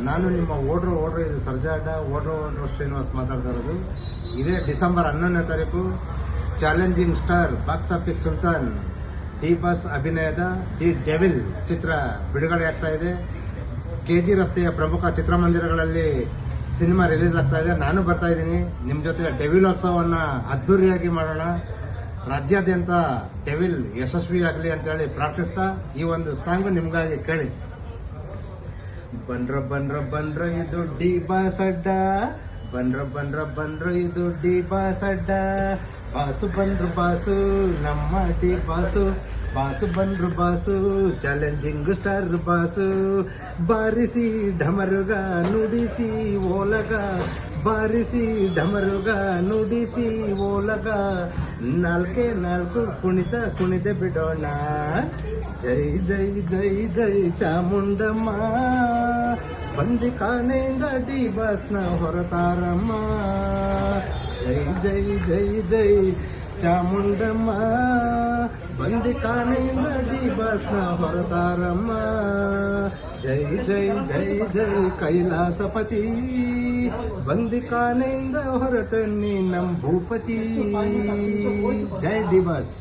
ನಾನು ನಿಮ್ಮ ಓಡ್ರೋ ಇದು ಸರ್ಜಾಡ ಓಡ್ರೋ ಶ್ರೀನಿವಾಸ್ ಮಾತಾಡ್ತಾ ಇರೋದು. ಇದೇ ಡಿಸೆಂಬರ್ 11ನೇ ತಾರೀಕು challenging star box office Sultan D boss ಅಭಿನಯದ ದಿ ಡೆವಿಲ್ ಚಿತ್ರ ಬಿಡುಗಡೆ ಆಗ್ತಾ ಇದೆ. ಕೆಜಿ ರಸ್ತೆಯ ಪ್ರಮುಖ ಚಿತ್ರಮಂದಿರಗಳಲ್ಲಿ ಸಿನಿಮಾ ರಿಲೀಸ್ ಆಗ್ತಾ ಇದೆ. ನಾನು ಬರ್ತಾ ಇದ್ದೀನಿ ನಿಮ್ಮ ಜೊತೆ ಡೆವಿಲೋತ್ಸವವನ್ನು ಅದ್ದೂರಿಯಾಗಿ ಮಾಡೋಣ. ರಾಜ್ಯಾದ್ಯಂತ ಡೆವಿಲ್ ಯಶಸ್ವಿಯಾಗಲಿ ಅಂತ ಹೇಳಿ ಪ್ರಾರ್ಥಿಸ್ತಾ ಈ ಒಂದು ಸಾಂಗ್ ನಿಮ್ಗಾಗಿ ಕೇಳಿ. ಬನ್ರ ಬನ್ರ ಬನ್ರ ಇದು ಡಿ ಬಾಸ್ ಅಡ್ಡ, ಬನ್ರ ಬನ್ರ ಬನ್ರ ಇದು ಡಿ ಬಾಸ್ ಅಡ್ಡ. ಬಾಸು ಬಂದ್ರು ಬಾಸು ನಮ್ಮ ಡಿ ಬಾಸು, ಬಾಸು ಬಂದ್ರು ಬಾಸು ಚಾಲೆಂಜಿಂಗ್ ಸ್ಟಾರ್ ಬಾಸು. ಬಾರಿಸಿ ಢಮರುಗ ನುಡಿಸಿ ಓಲಗ, ಬಾರಿಸಿ ಢಮರುಗ ನುಡಿಸಿ ಓಲಗ. ನಾಲ್ಕೆ ನಾಲ್ಕು ಕುಣಿತ ಬಿಡೋಣ. ಜೈ ಜೈ ಜೈ ಜೈ ಚಾಮುಂಡಮ್ಮ, ಬಂದಿ ಕಾನೆಯಿಂದ ಡಿ ಬಾಸ್ನ ಹೊರತಾರಮ್ಮ. ಜೈ ಜೈ ಜೈ ಜೈ ಚಾಮುಂಡಮ್ಮ, ಬಂದಿ ಕಾನೆಯಿಂದ ಡಿ ಬಾಸ್ನ ಹೊರತಾರಮ್ಮ. ಜೈ ಜೈ ಜೈ ಜೈ ಕೈಲಾಸಪತಿ, ಬಂದಿ ಕಾನೆಯಿಂದ ಹೊರತನ್ನಿ ನಮ್ ಭೂಪತಿ. ಜೈ ಡಿ ಬಾಸ್.